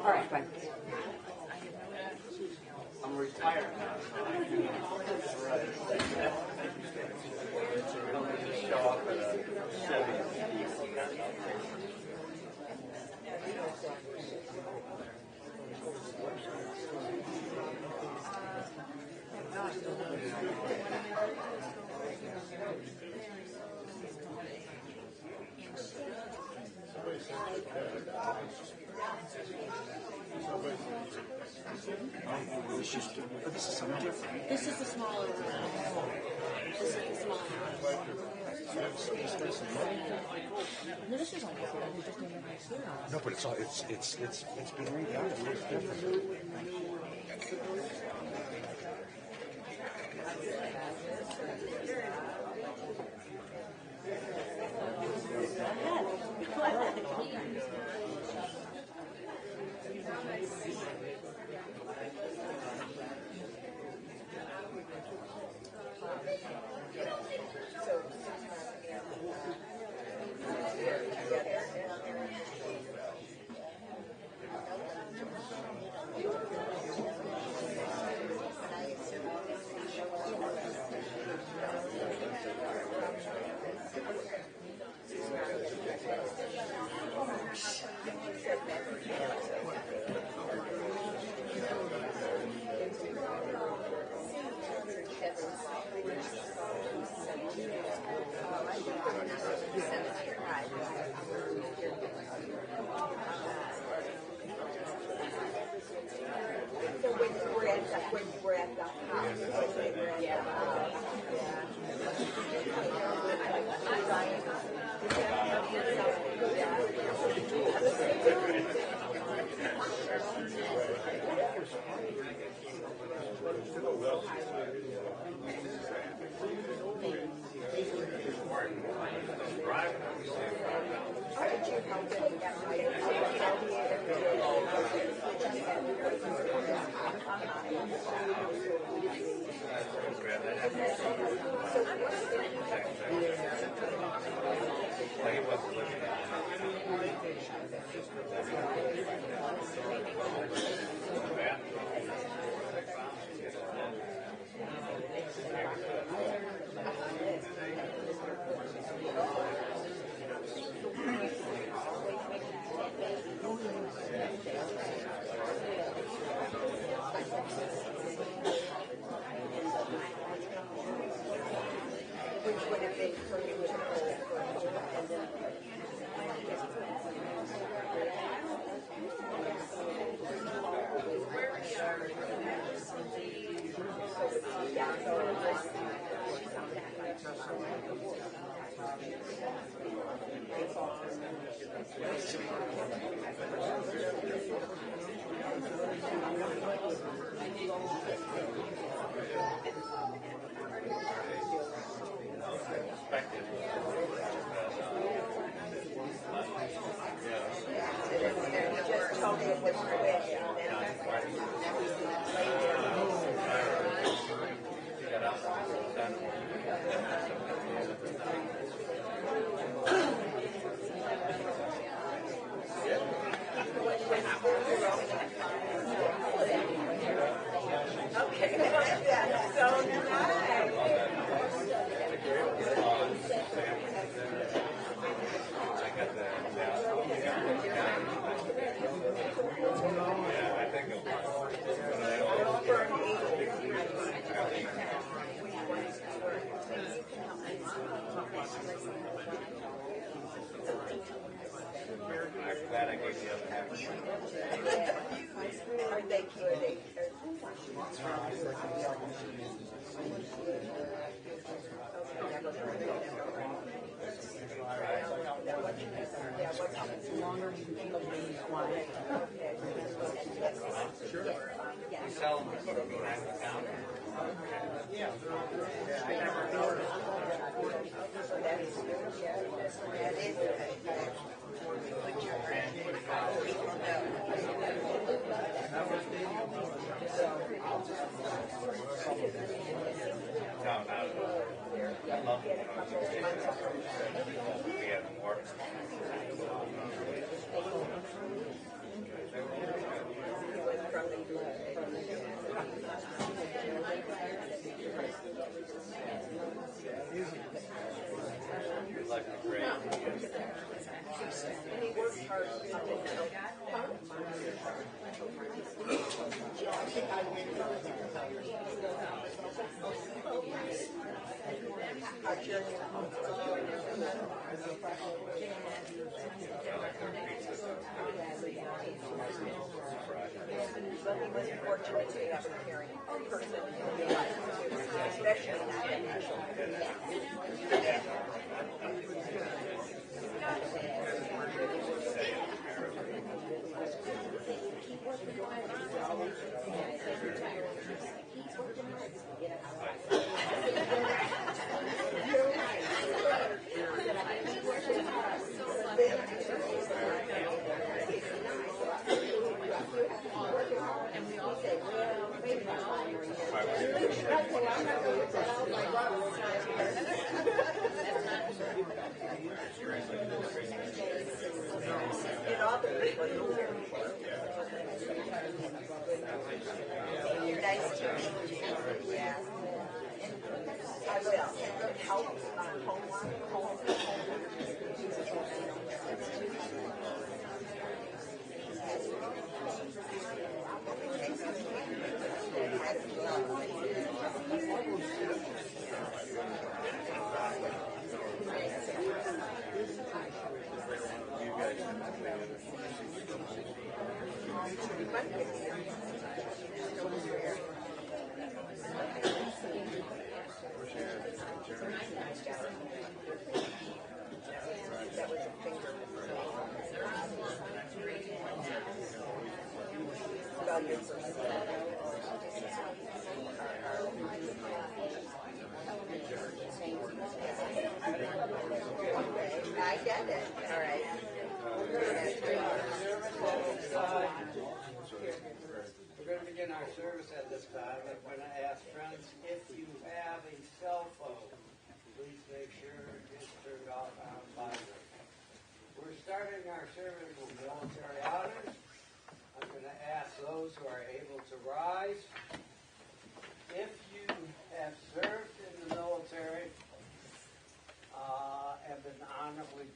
All right, fine. I'm retired now. Just show up at a But this is something different. This is the smaller one. This is the smaller one. No, this is all different. We just don't have my serum. No, but it's all it's been laid out. It's different.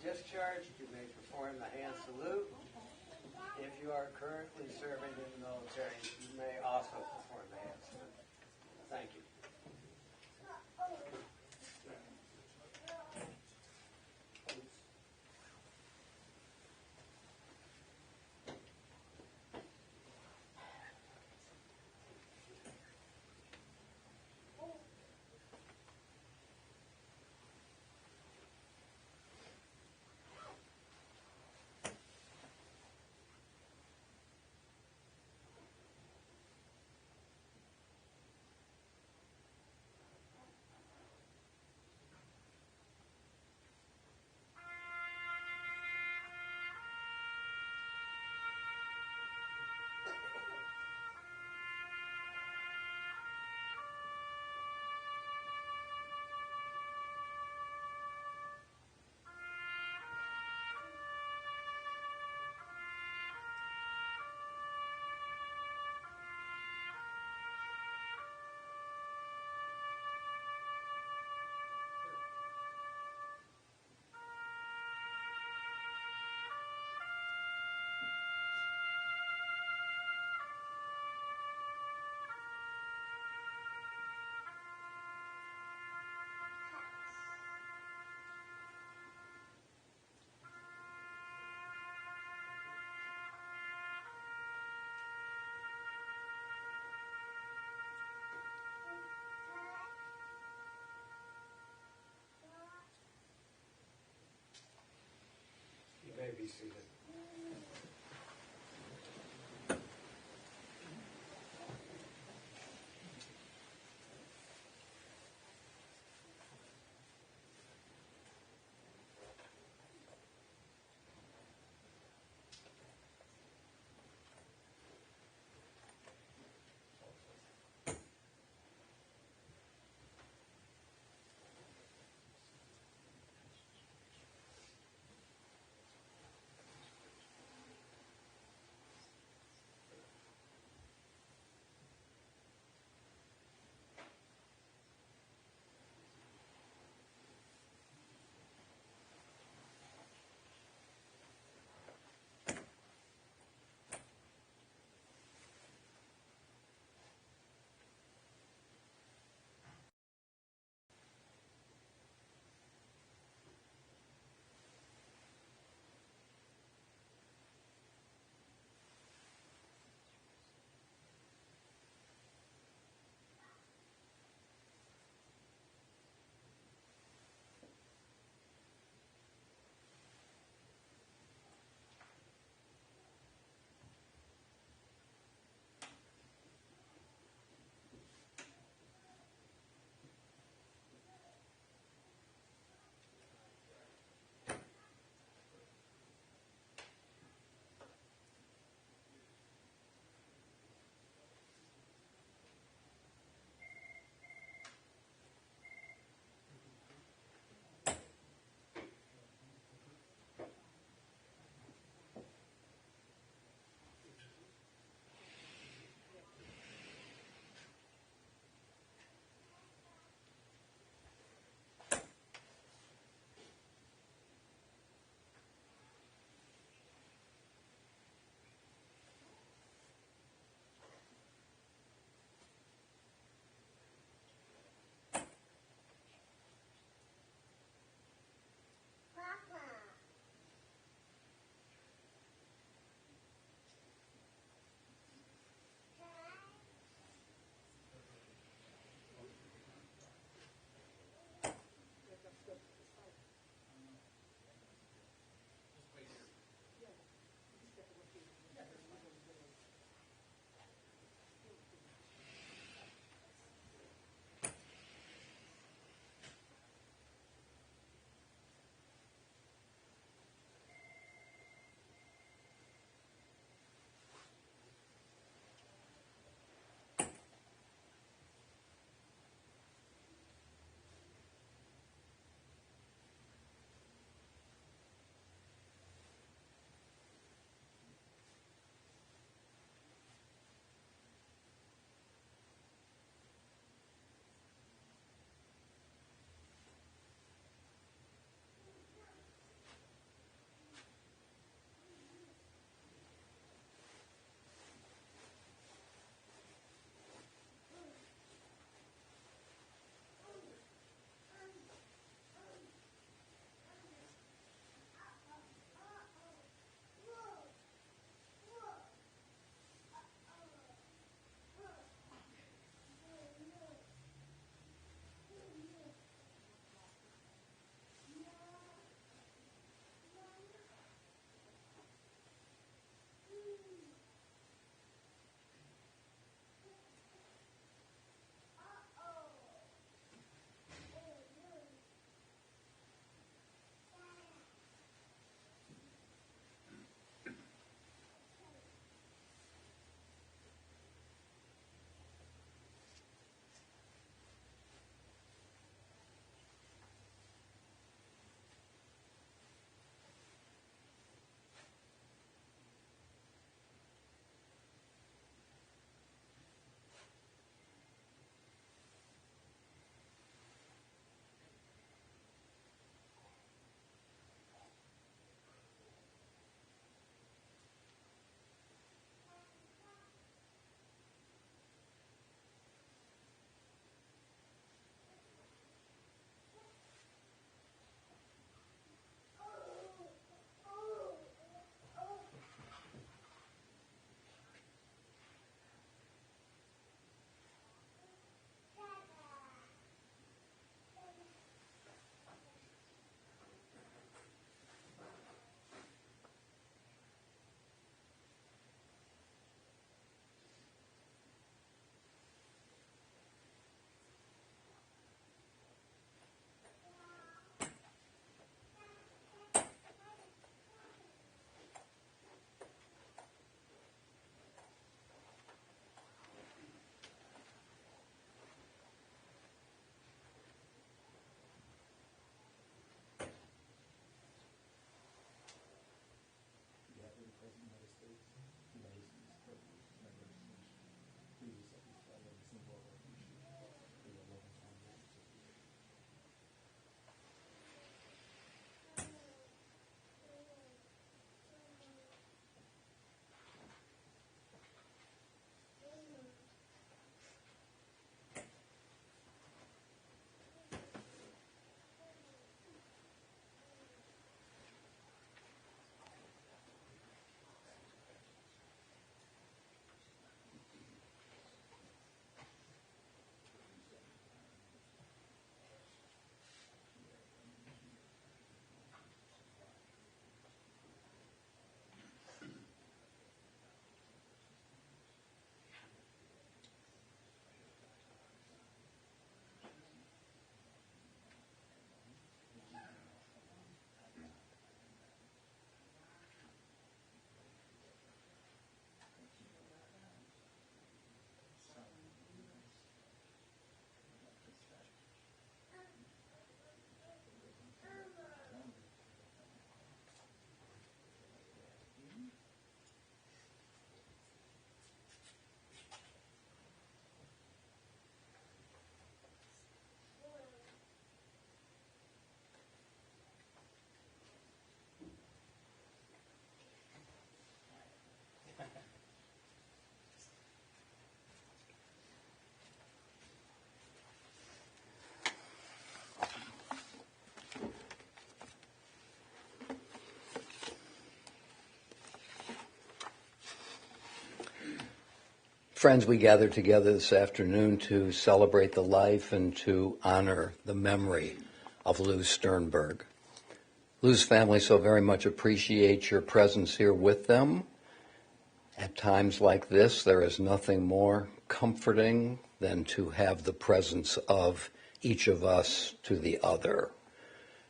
discharged, you may perform the hand salute. If you are currently serving in the military, you may also perform the hand salute. Thank you. be seated. Friends, we gather together this afternoon to celebrate the life and to honor the memory of Lou Sternberg. Lou's family so very much appreciates your presence here with them. At times like this, there is nothing more comforting than to have the presence of each of us to the other.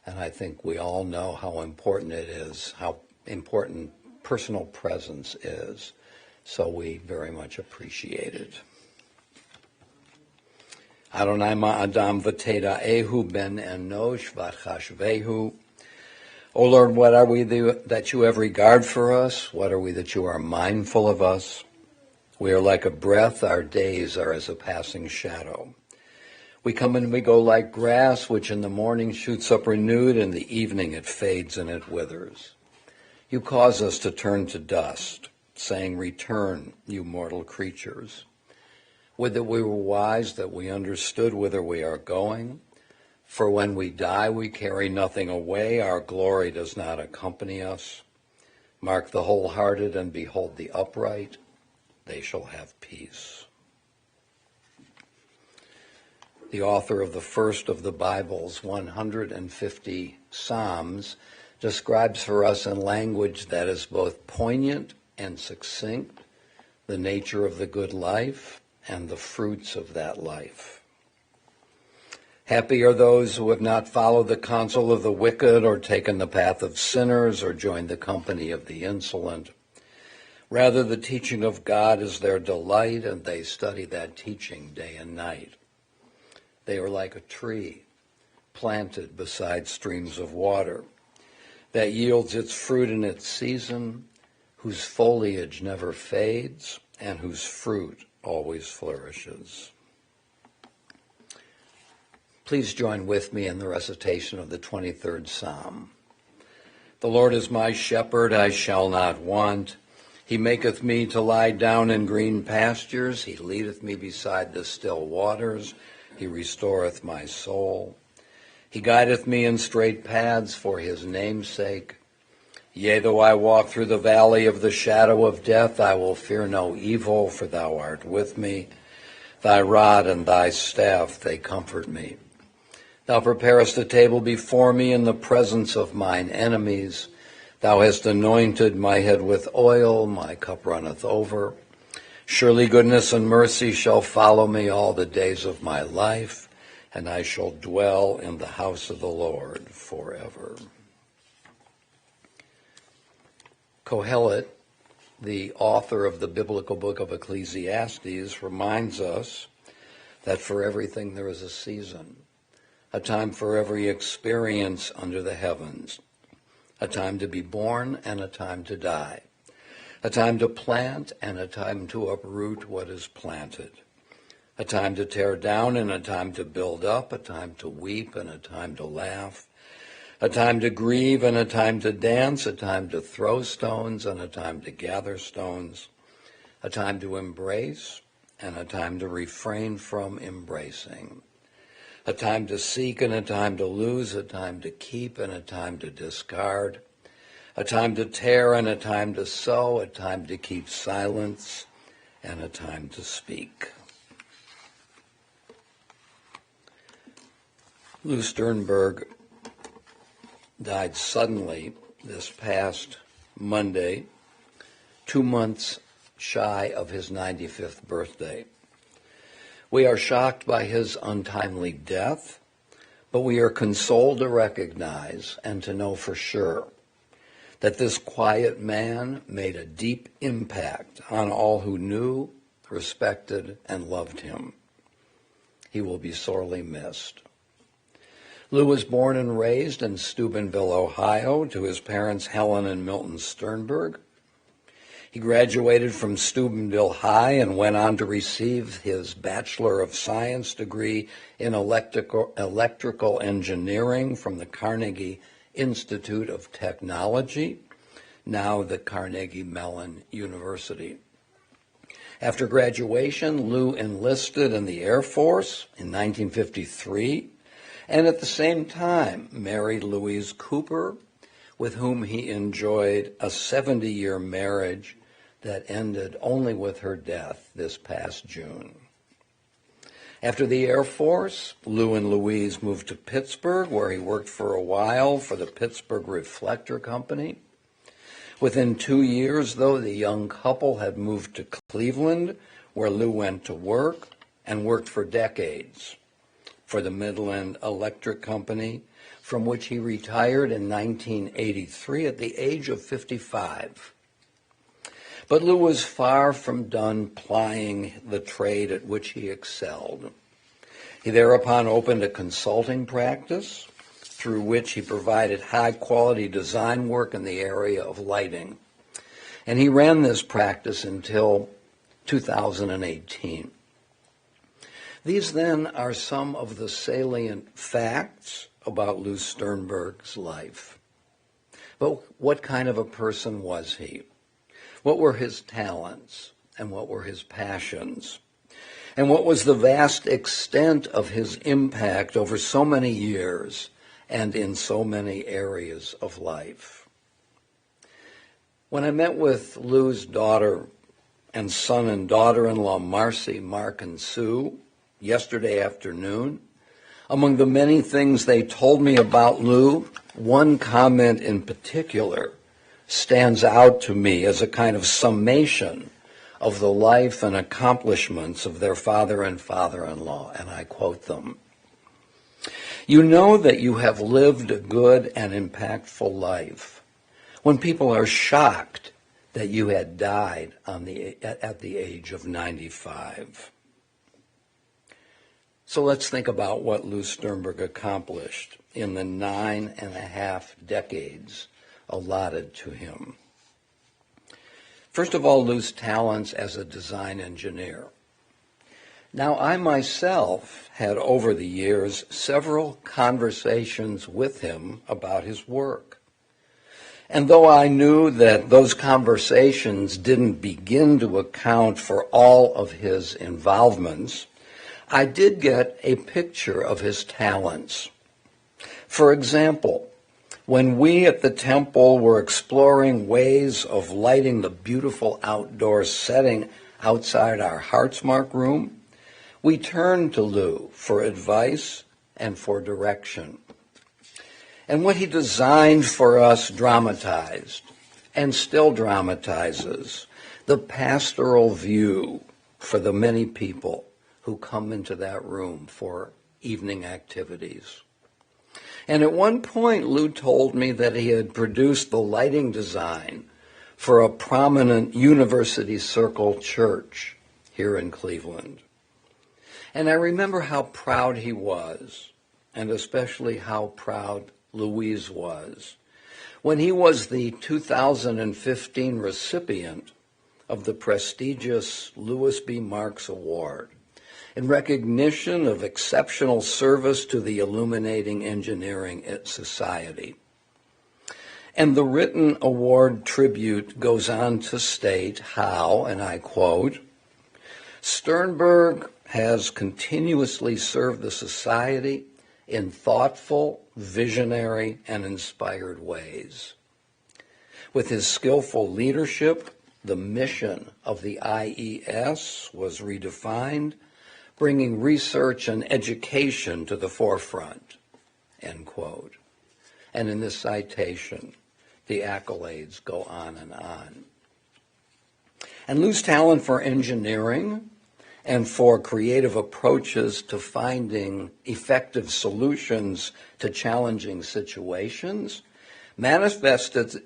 And I think we all know how important it is, how important personal presence is. So we very much appreciate it. Adonai ma'adam v'teda ehu ben enosh v'chashvehu. O Lord, what are we that you have regard for us? What are we that you are mindful of us? We are like a breath, our days are as a passing shadow. We come and we go like grass, which in the morning shoots up renewed, in the evening it fades and it withers. You cause us to turn to dust, saying, return, you mortal creatures. Would that we were wise, that we understood whither we are going. For when we die, we carry nothing away. Our glory does not accompany us. Mark the wholehearted and behold the upright. They shall have peace. The author of the first of the Bible's 150 Psalms describes for us in language that is both poignant and succinct the nature of the good life and the fruits of that life. Happy are those who have not followed the counsel of the wicked or taken the path of sinners or joined the company of the insolent. Rather, the teaching of God is their delight, and they study that teaching day and night. They are like a tree planted beside streams of water that yields its fruit in its season, whose foliage never fades, and whose fruit always flourishes. Please join with me in the recitation of the 23rd Psalm. The Lord is my shepherd, I shall not want. He maketh me to lie down in green pastures. He leadeth me beside the still waters. He restoreth my soul. He guideth me in straight paths for his name's sake. Yea, though I walk through the valley of the shadow of death, I will fear no evil, for thou art with me. Thy rod and thy staff, they comfort me. Thou preparest a table before me in the presence of mine enemies. Thou hast anointed my head with oil, my cup runneth over. Surely goodness and mercy shall follow me all the days of my life, and I shall dwell in the house of the Lord forever. Kohelet, the author of the biblical book of Ecclesiastes, reminds us that for everything there is a season, a time for every experience under the heavens, a time to be born and a time to die, a time to plant and a time to uproot what is planted, a time to tear down and a time to build up, a time to weep and a time to laugh, a time to grieve and a time to dance, a time to throw stones and a time to gather stones, a time to embrace and a time to refrain from embracing, a time to seek and a time to lose, a time to keep and a time to discard, a time to tear and a time to sow, a time to keep silence and a time to speak. Lou Sternberg died suddenly this past Monday, 2 months shy of his 95th birthday. We are shocked by his untimely death, but we are consoled to recognize and to know for sure that this quiet man made a deep impact on all who knew, respected, and loved him. He will be sorely missed. Lou was born and raised in Steubenville, Ohio, to his parents Helen and Milton Sternberg. He graduated from Steubenville High and went on to receive his Bachelor of Science degree in electrical engineering from the Carnegie Institute of Technology, now the Carnegie Mellon University. After graduation, Lou enlisted in the Air Force in 1953, and at the same time married Louise Cooper, with whom he enjoyed a 70-year marriage that ended only with her death this past June. After the Air Force, Lou and Louise moved to Pittsburgh, where he worked for a while for the Pittsburgh Reflector Company. Within 2 years, though, the young couple had moved to Cleveland, where Lou went to work and worked for decades for the Midland Electric Company, from which he retired in 1983 at the age of 55. But Lou was far from done plying the trade at which he excelled. He thereupon opened a consulting practice through which he provided high-quality design work in the area of lighting. And he ran this practice until 2018. These then are some of the salient facts about Lou Sternberg's life. But what kind of a person was he? What were his talents and what were his passions? And what was the vast extent of his impact over so many years and in so many areas of life? When I met with Lou's daughter and son and daughter-in-law, Marcy, Mark, and Sue, yesterday afternoon, among the many things they told me about Lou, one comment in particular stands out to me as a kind of summation of the life and accomplishments of their father and father-in-law, and I quote them. "You know that you have lived a good and impactful life when people are shocked that you had died at the age of 95. So let's think about what Lou Sternberg accomplished in the 9.5 decades allotted to him. First of all, Lou's talents as a design engineer. Now, I myself had over the years several conversations with him about his work. And though I knew that those conversations didn't begin to account for all of his involvements, I did get a picture of his talents. For example, when we at the temple were exploring ways of lighting the beautiful outdoor setting outside our Heartsmark room, we turned to Lou for advice and for direction. And what he designed for us dramatized, and still dramatizes, the pastoral view for the many people who come into that room for evening activities. And at one point, Lou told me that he had produced the lighting design for a prominent University Circle church here in Cleveland. And I remember how proud he was, and especially how proud Louise was, when he was the 2015 recipient of the prestigious Louis B. Marks Award in recognition of exceptional service to the Illuminating Engineering Society. And the written award tribute goes on to state how, and I quote, "Sternberg has continuously served the society in thoughtful, visionary, and inspired ways. With his skillful leadership, the mission of the IES was redefined, bringing research and education to the forefront," end quote. And in this citation, the accolades go on and on. And Lou's talent for engineering and for creative approaches to finding effective solutions to challenging situations manifested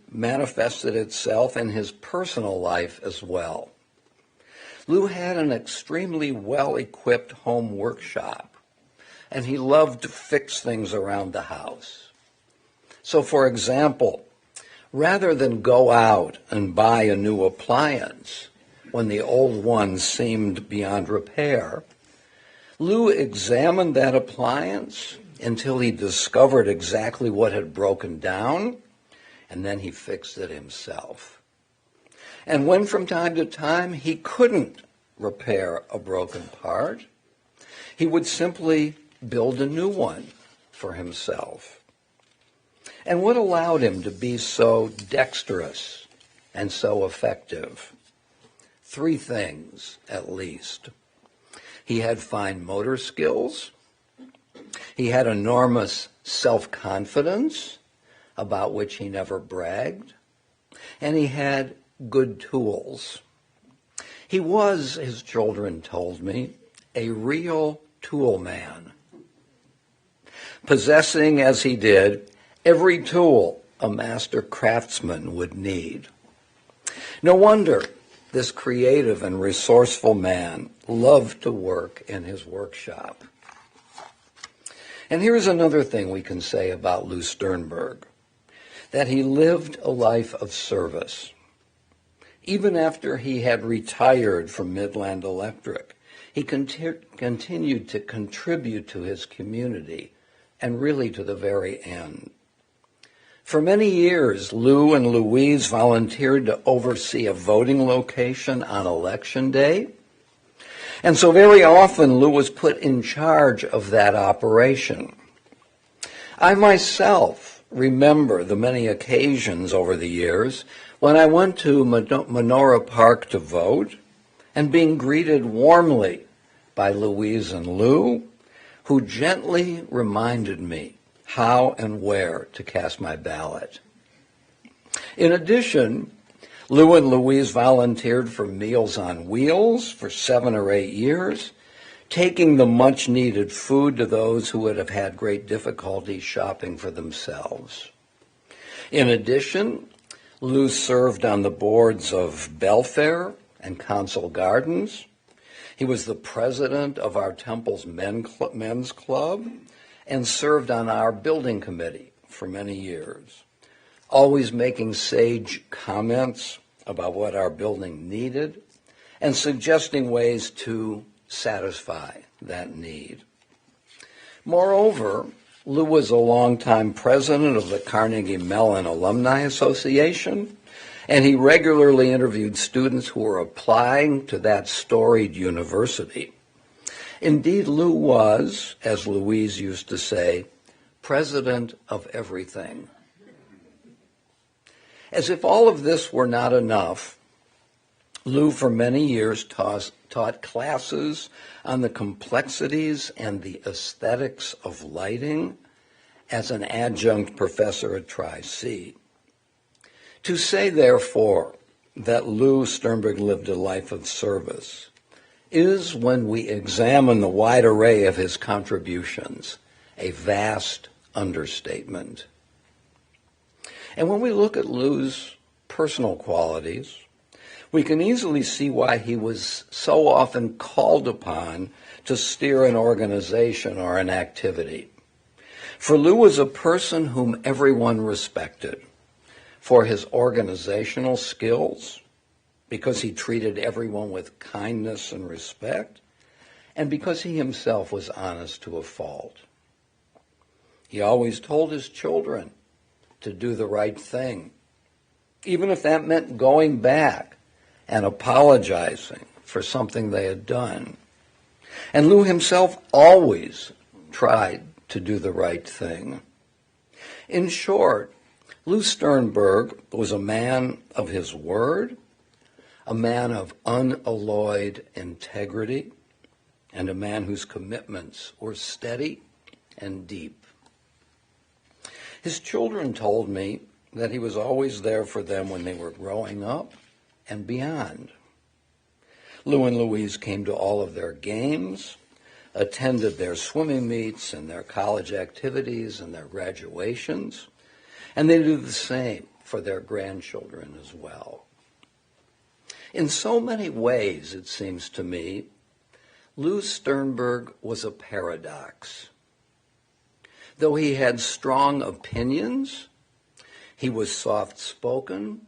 itself in his personal life as well. Lou had an extremely well-equipped home workshop, and he loved to fix things around the house. So, for example, rather than go out and buy a new appliance when the old one seemed beyond repair, Lou examined that appliance until he discovered exactly what had broken down, and then he fixed it himself. And when from time to time he couldn't repair a broken part, he would simply build a new one for himself. And what allowed him to be so dexterous and so effective? three things at least. He had fine motor skills. He had enormous self-confidence, about which he never bragged. And he had good tools. He was, his children told me, a real tool man, possessing, as he did, every tool a master craftsman would need. No wonder this creative and resourceful man loved to work in his workshop. And here's another thing we can say about Lou Sternberg, that he lived a life of service. Even after he had retired from Midland Electric, he continued to contribute to his community, and really to the very end. For many years, Lou and Louise volunteered to oversee a voting location on Election Day. And so very often, Lou was put in charge of that operation. I myself remember the many occasions over the years when I went to Menorah Park to vote and being greeted warmly by Louise and Lou, who gently reminded me how and where to cast my ballot. In addition, Lou and Louise volunteered for Meals on Wheels for 7 or 8 years, taking the much-needed food to those who would have had great difficulty shopping for themselves. In addition, Lou served on the boards of Belfair and Consul Gardens. He was the president of our Temple's Men's Club and served on our building committee for many years, always making sage comments about what our building needed and suggesting ways to satisfy that need. Moreover, Lou was a longtime president of the Carnegie Mellon Alumni Association, and he regularly interviewed students who were applying to that storied university. Indeed, Lou was, as Louise used to say, president of everything. As if all of this were not enough, Lou for many years taught classes on the complexities and the aesthetics of lighting as an adjunct professor at Tri-C. To say, therefore, that Lou Sternberg lived a life of service is, when we examine the wide array of his contributions, a vast understatement. And when we look at Lou's personal qualities, we can easily see why he was so often called upon to steer an organization or an activity. For Lou was a person whom everyone respected for his organizational skills, because he treated everyone with kindness and respect, and because he himself was honest to a fault. He always told his children to do the right thing, even if that meant going back and apologizing for something they had done. And Lou himself always tried to do the right thing. In short, Lou Sternberg was a man of his word, a man of unalloyed integrity, and a man whose commitments were steady and deep. His children told me that he was always there for them when they were growing up and beyond. Lou and Louise came to all of their games, attended their swimming meets and their college activities and their graduations, and they do the same for their grandchildren as well. In so many ways, it seems to me, Lou Sternberg was a paradox. Though he had strong opinions, he was soft-spoken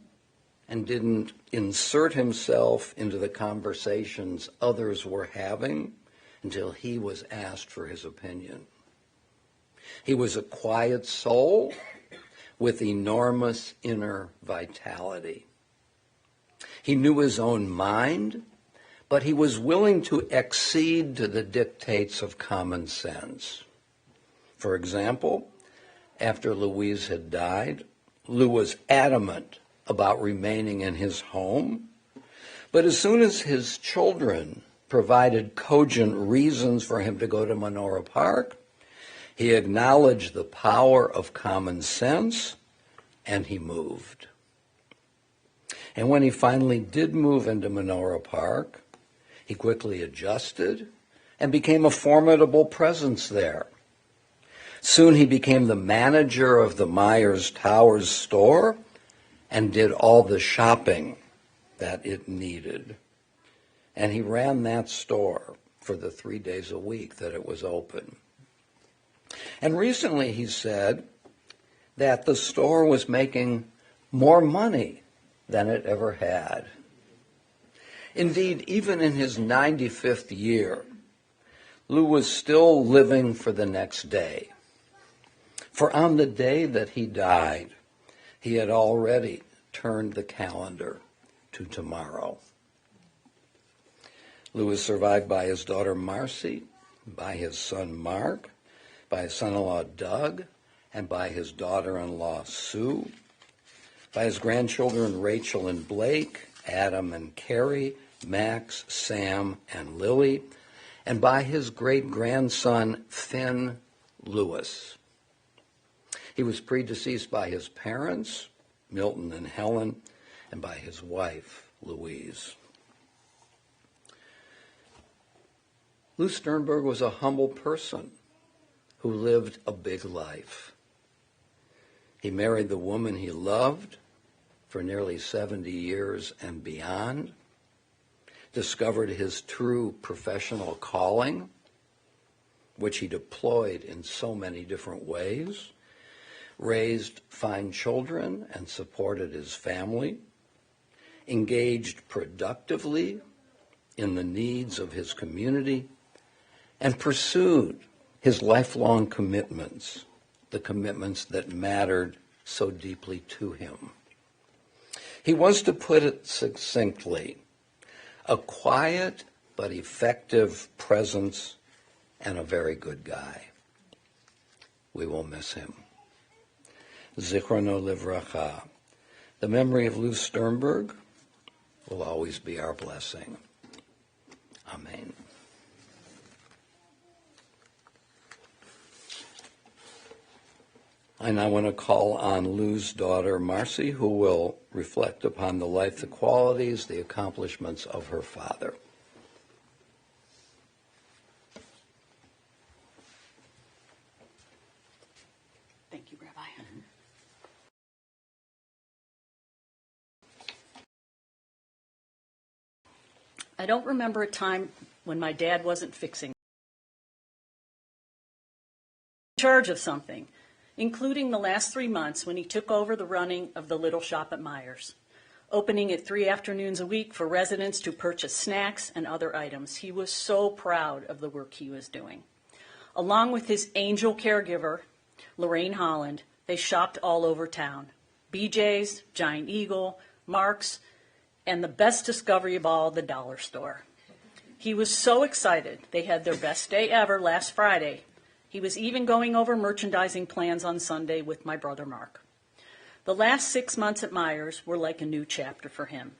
and didn't insert himself into the conversations others were having until he was asked for his opinion. He was a quiet soul with enormous inner vitality. He knew his own mind, but he was willing to accede to the dictates of common sense. For example, after Louise had died, Lou was adamant about remaining in his home, But as soon as his children provided cogent reasons for him to go to Menorah Park, he acknowledged the power of common sense, and he moved. And when he finally did move into Menorah Park, he quickly adjusted and became a formidable presence there. Soon he became the manager of the Myers Towers store and did all the shopping that it needed. And he ran that store for the 3 days a week that it was open. And recently he said that the store was making more money than it ever had. Indeed, even in his 95th year, Lou was still living for the next day. For on the day that he died, he had already turned the calendar to tomorrow. Lou is survived by his daughter Marcy, by his son Mark, by his son-in-law Doug, and by his daughter-in-law Sue, by his grandchildren Rachel and Blake, Adam and Carrie, Max, Sam, and Lily, and by his great-grandson Finn Lewis. He was predeceased by his parents, Milton and Helen, and by his wife, Louise. Lou Sternberg was a humble person who lived a big life. He married the woman he loved for nearly 70 years and beyond, discovered his true professional calling, which he deployed in so many different ways, raised fine children and supported his family, engaged productively in the needs of his community, and pursued his lifelong commitments, the commitments that mattered so deeply to him. He was, to put it succinctly, a quiet but effective presence and a very good guy. We will miss him. Zichrono livracha. The memory of Lou Sternberg will always be our blessing. Amen. I now want to call on Lou's daughter, Marcy, who will reflect upon the life, the qualities, the accomplishments of her father. Thank you, Rabbi. I don't remember a time when my dad wasn't fixing in charge of something, including the last 3 months when he took over the running of the little shop at Myers, opening it 3 afternoons a week for residents to purchase snacks and other items. He was so proud of the work he was doing. Along with his angel caregiver, Lorraine Holland, they shopped all over town. BJ's, Giant Eagle, Mark's, and the best discovery of all, the dollar store. He was so excited. They had their best day ever last Friday. He was even going over merchandising plans on Sunday with my brother Mark. The last 6 months at Myers were like a new chapter for him.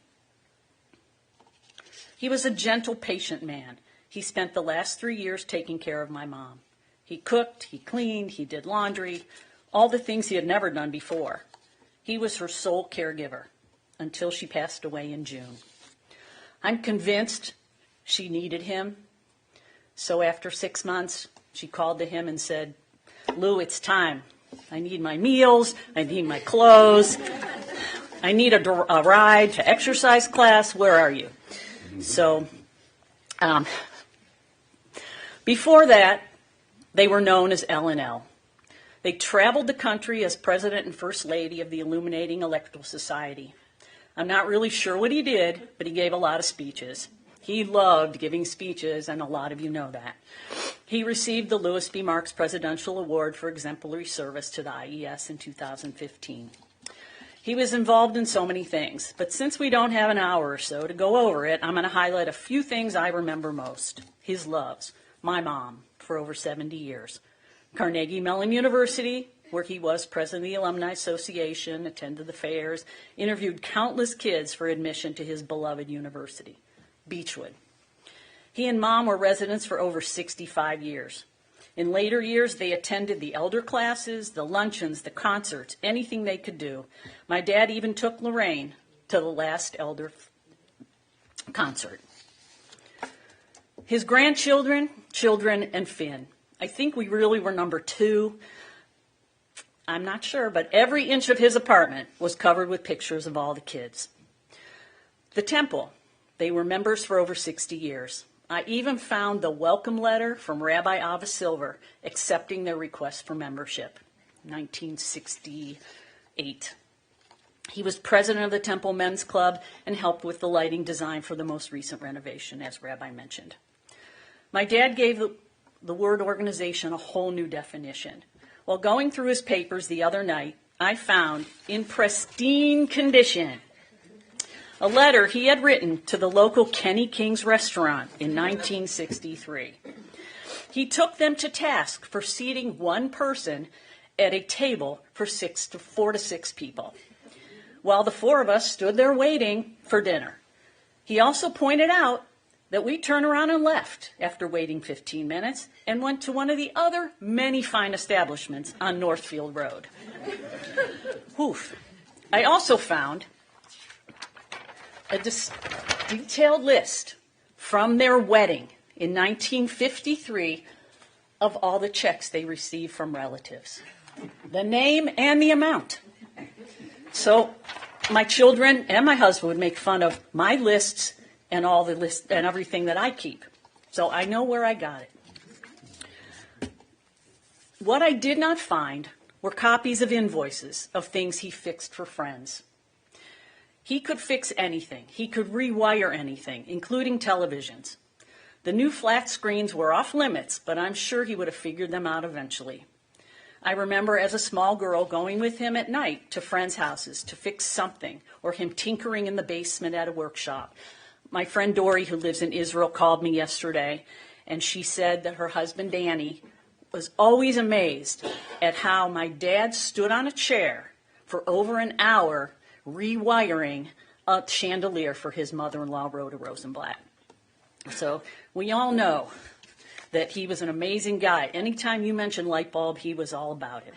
He was a gentle, patient man. He spent the last 3 years taking care of my mom. He cooked, he cleaned, he did laundry, all the things he had never done before. He was her sole caregiver until she passed away in June. I'm convinced she needed him. So after 6 months, she called to him and said, "Lou, it's time. I need my meals. I need my clothes. I need a ride to exercise class. Where are you?" So before that, they were known as L&L. They traveled the country as president and first lady of the Illuminating Electrical Society. I'm not really sure what he did, but he gave a lot of speeches. He loved giving speeches, and a lot of you know that. He received the Louis B. Marks Presidential Award for exemplary service to the IES in 2015. He was involved in so many things, but since we don't have an hour or so to go over it, I'm going to highlight a few things I remember most. His loves, my mom, for over 70 years, Carnegie Mellon University, where he was president of the Alumni Association, attended the fairs, interviewed countless kids for admission to his beloved university, Beechwood. He and Mom were residents for over 65 years. In later years, they attended the elder classes, the luncheons, the concerts, anything they could do. My dad even took Lorraine to the last elder concert. His grandchildren, children, and Finn. I think we really were number 2. I'm not sure, but every inch of his apartment was covered with pictures of all the kids. The temple, they were members for over 60 years. I even found the welcome letter from Rabbi Ava Silver accepting their request for membership, 1968. He was president of the Temple Men's Club and helped with the lighting design for the most recent renovation, as Rabbi mentioned. My dad gave the word organization a whole new definition. While going through his papers the other night, I found, in pristine condition, a letter he had written to the local Kenny King's restaurant in 1963. He took them to task for seating one person at a table for 4 to 6 people, while the 4 of us stood there waiting for dinner. He also pointed out that we turned around and left after waiting 15 minutes and went to one of the other many fine establishments on Northfield Road. Oof. I also found a detailed list from their wedding in 1953 of all the checks they received from relatives, the name and the amount. So my children and my husband would make fun of my lists and all the lists and everything that I keep. So I know where I got it. What I did not find were copies of invoices of things he fixed for friends. He could fix anything. He could rewire anything, including televisions. The new flat screens were off limits, but I'm sure he would have figured them out eventually. I remember as a small girl going with him at night to friends' houses to fix something, or him tinkering in the basement at a workshop. My friend Dory, who lives in Israel, called me yesterday, and she said that her husband Danny was always amazed at how my dad stood on a chair for over an hour rewiring a chandelier for his mother-in-law, Rhoda Rosenblatt. So we all know that he was an amazing guy. Anytime you mention light bulb, he was all about it.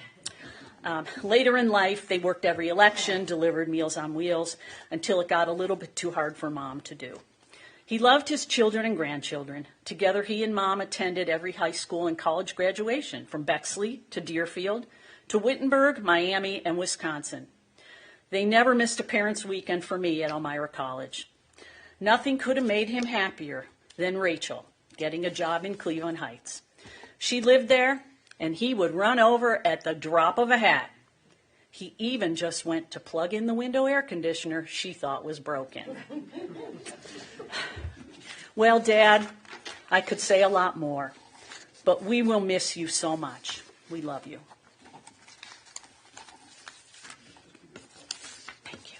Later in life, they worked every election, delivered Meals on Wheels, until it got a little bit too hard for Mom to do. He loved his children and grandchildren. Together, he and Mom attended every high school and college graduation, from Bexley to Deerfield to Wittenberg, Miami, and Wisconsin. They never missed a parents' weekend for me at Elmira College. Nothing could have made him happier than Rachel getting a job in Cleveland Heights. She lived there, and he would run over at the drop of a hat. He even just went to plug in the window air conditioner she thought was broken. Well, Dad, I could say a lot more, but we will miss you so much. We love you. Thank you.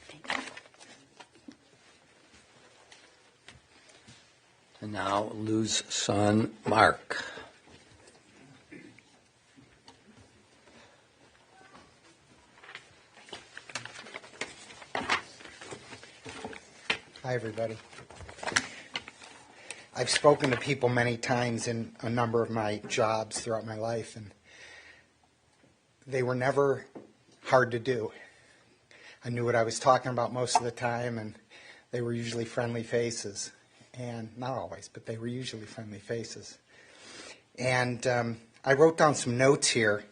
Thank you. And now Lou's son, Mark. Hi, everybody. I've spoken to people many times in a number of my jobs throughout my life, and they were never hard to do. I knew what I was talking about most of the time, and they were usually friendly faces. And not always, but they were usually friendly faces. And I wrote down some notes here,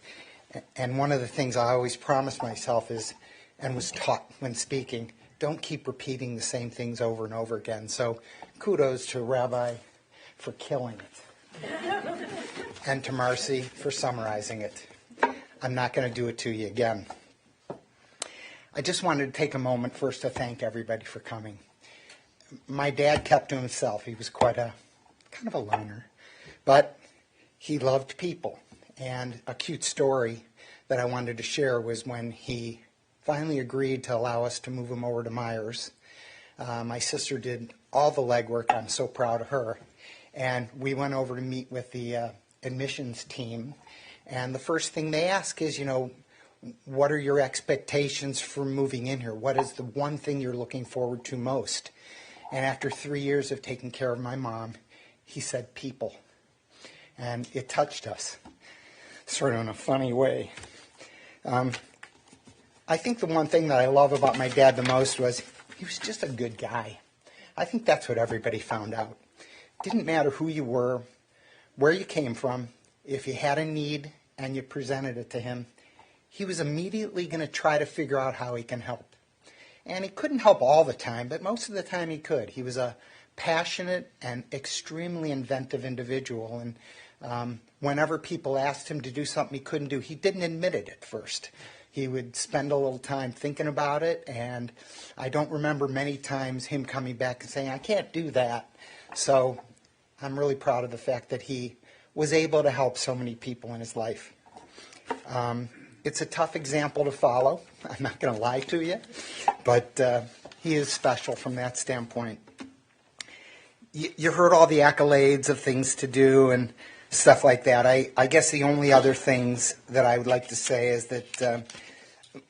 and one of the things I always promised myself is, and was taught when speaking, don't keep repeating the same things over and over again. So kudos to Rabbi for killing it, and to Marcy for summarizing it. I'm not going to do it to you again. I just wanted to take a moment first to thank everybody for coming. My dad kept to himself. He was quite a kind of a loner, but he loved people. And a cute story that I wanted to share was when he finally agreed to allow us to move him over to Myers. My sister did all the legwork. I'm so proud of her. And we went over to meet with the admissions team. And the first thing they ask is, what are your expectations for moving in here? What is the one thing you're looking forward to most? And after 3 years of taking care of my mom, he said people. And it touched us, sort of in a funny way. I think the one thing that I love about my dad the most was he was just a good guy. I think that's what everybody found out. It didn't matter who you were, where you came from. If you had a need and you presented it to him, he was immediately going to try to figure out how he can help. And he couldn't help all the time, but most of the time he could. He was a passionate and extremely inventive individual. And whenever people asked him to do something he couldn't do, he didn't admit it at first. He would spend a little time thinking about it, and I don't remember many times him coming back and saying, I can't do that. So I'm really proud of the fact that he was able to help so many people in his life. It's a tough example to follow. I'm not going to lie to you, but he is special from that standpoint. You heard all the accolades of things to do and stuff like that. I guess the only other things that I would like to say is that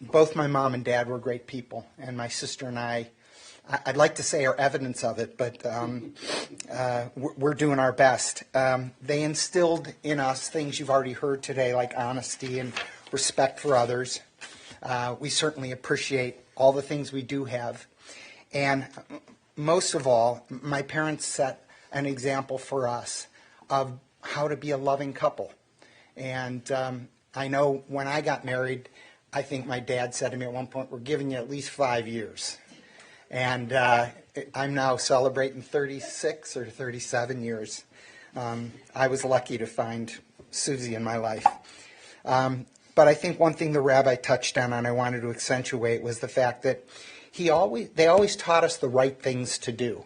both my mom and dad were great people, and my sister and I'd like to say are evidence of it, but we're doing our best. They instilled in us things you've already heard today, like honesty and respect for others. We certainly appreciate all the things we do have. And most of all, my parents set an example for us of how to be a loving couple. And I know when I got married, I think my dad said to me at one point, we're giving you at least 5 years. And I'm now celebrating 36 or 37 years. I was lucky to find Susie in my life. But I think one thing the rabbi touched on and I wanted to accentuate was the fact that they always taught us the right things to do.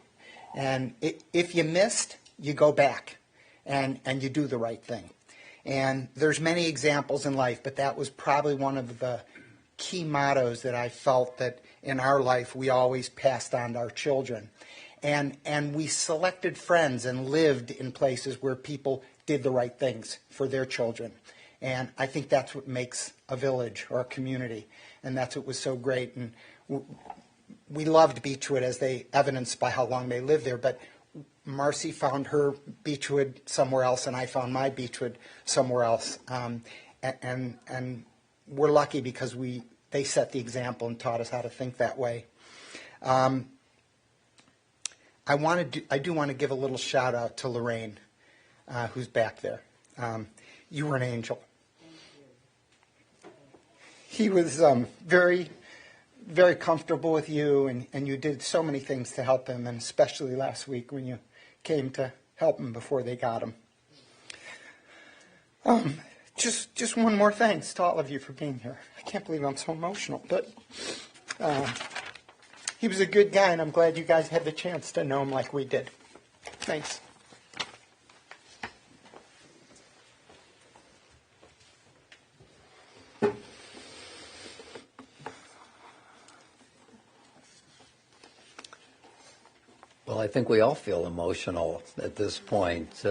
And if you missed, you go back and you do the right thing. And there's many examples in life, but that was probably one of the key mottos that I felt that in our life we always passed on to our children. And we selected friends and lived in places where people did the right things for their children. And I think that's what makes a village or a community. And that's what was so great. And we loved Beechwood, as they evidenced by how long they lived there. But Marcy found her Beechwood somewhere else, and I found my Beechwood somewhere else. And we're lucky because they set the example and taught us how to think that way. I do want to give a little shout out to Lorraine, who's back there. You were an angel. He was very, very comfortable with you, and you did so many things to help him, and especially last week when you came to help him before they got him. Just one more thanks to all of you for being here. I can't believe I'm so emotional, but he was a good guy, and I'm glad you guys had the chance to know him like we did. Thanks. Well, I think we all feel emotional at this point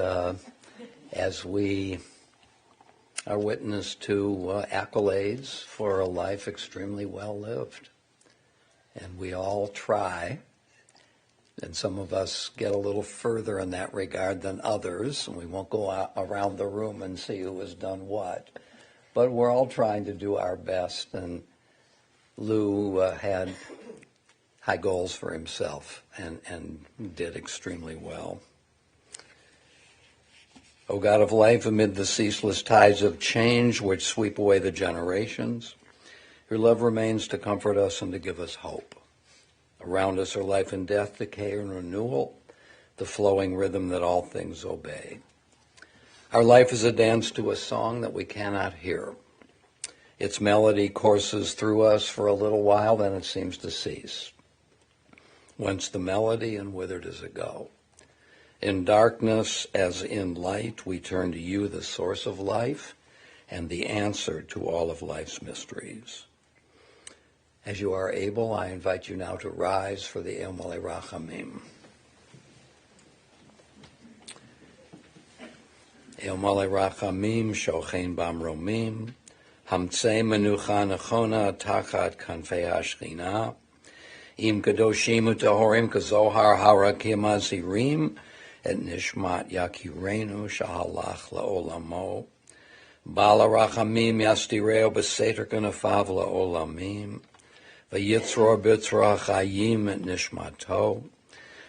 as we are witness to accolades for a life extremely well lived. And we all try, and some of us get a little further in that regard than others, and we won't go around the room and see who has done what. But we're all trying to do our best, and Lou had high goals for himself and did extremely well. O God of life, amid the ceaseless tides of change which sweep away the generations, your love remains to comfort us and to give us hope. Around us are life and death, decay and renewal, the flowing rhythm that all things obey. Our life is a dance to a song that we cannot hear. Its melody courses through us for a little while, then it seems to cease. Whence the melody and whither does it go? In darkness as in light, we turn to you, the source of life and the answer to all of life's mysteries. As you are able, I invite you now to rise for the El Malei Rachamim. El Male Rachamim Shochein Bamromim, Hamtzei Menucha Nechona Tachat Kanfei Hashchina, Im Kadoshim Utahorim Kazohar Harakim Azirim, Et Nishmat Yakirenu Shahalach Laolamo, Bala Rachamim Yastireo Beseter Ganafav Laolamim, Vayitzror Bitzror Chayim Et Nishmato,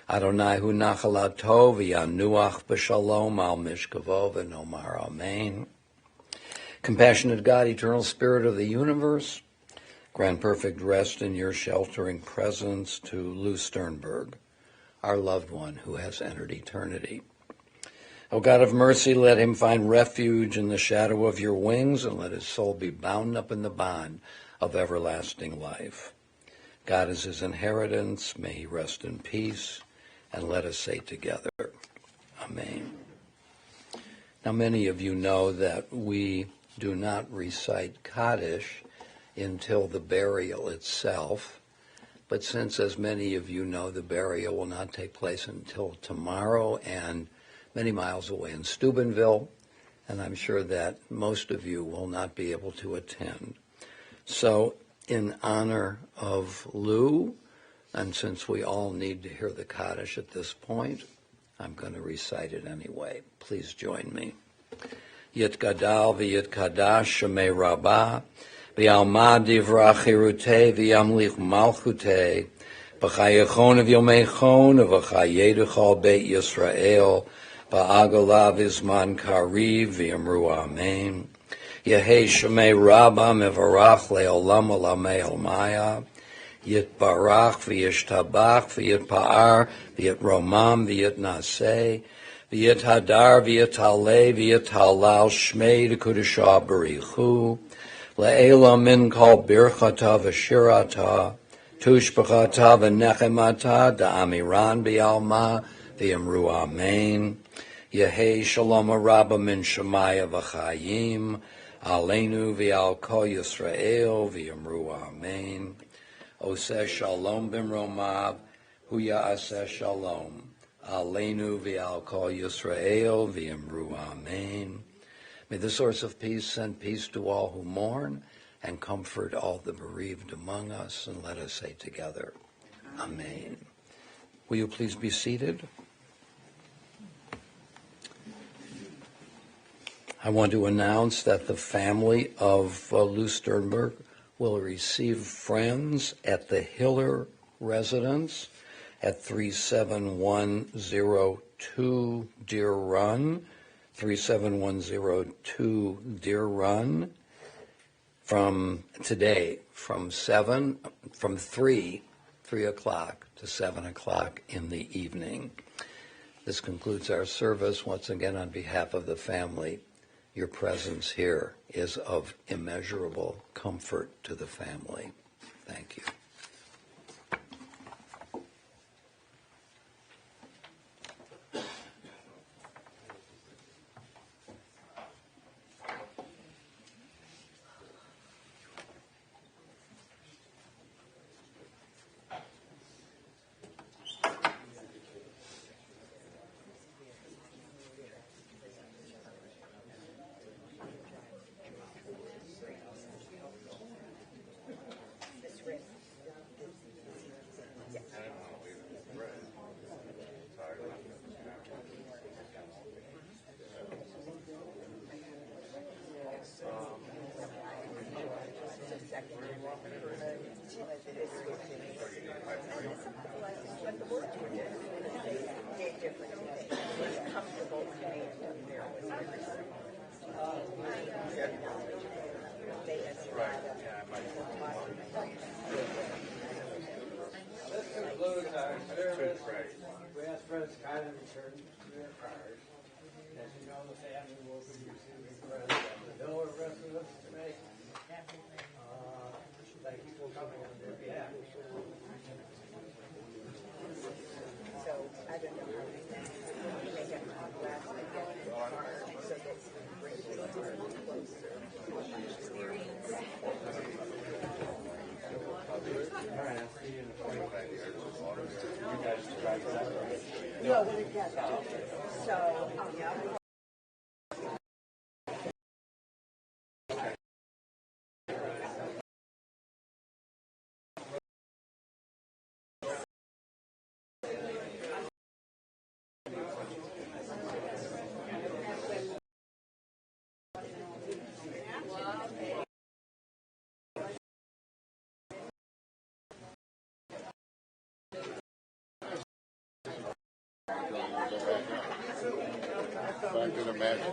Adonai Hu Nachalato V'Yanuach B'Shalom Al Mishkavo V'Nomar Amen. Compassionate God, eternal Spirit of the universe, grant perfect rest in your sheltering presence to Lou Sternberg, our loved one who has entered eternity. O God of mercy, let him find refuge in the shadow of your wings, and let his soul be bound up in the bond of everlasting life. God is his inheritance. May he rest in peace. And let us say together, Amen. Now, many of you know that we do not recite Kaddish until the burial itself. But since, as many of you know, the burial will not take place until tomorrow and many miles away in Steubenville, and I'm sure that most of you will not be able to attend. So, in honor of Lou, and since we all need to hear the Kaddish at this point, I'm going to recite it anyway. Please join me. Yit gadal v'yit kadash shemei rabbah, v'yalma divra chirutei v'yamlich malchutei, v'chayechon of yomechon, v'chayedechol beit Yisrael, v'agala v'zman kariv v'yamru amen. Yehei shemei rabbah mevarach le'olam olamei almaya, Yitbarach v'yishtabach v'yitpa'ar v'yitromam v'yitnaseh v'yithadar v'yitaleh v'yitalal shmei d'kudashah barichu le'ela min kol birchata v'shirata tushbachata v'nechemata da'amiran b'yalma v'yamru amen. Yehei shalom arabah min shemaya v'chayim aleinu v'al kol Yisrael v'yamru amen. Oseh shalom b'mromav, hu ya'aseh shalom, aleinu v'al kol Yisrael v'yamru amen. May the source of peace send peace to all who mourn and comfort all the bereaved among us, and let us say together, Amen. Will you please be seated? I want to announce that the family of Lou Sternberg will receive friends at the Hiller residence at 37102 Deer Run, 37102 Deer Run, from today, from 3 o'clock to 7 o'clock in the evening. This concludes our service. Once again, on behalf of the family, your presence here is of immeasurable comfort to the family. Thank you. This concludes our service. We ask friends to kindly return to their cars. As you know, the family will be receiving friends at the Hiller residence tonight. Thank you for coming on their behalf. So I don't know how they make it on last week so that bring people closer. No, when it gets so, yeah. I can imagine.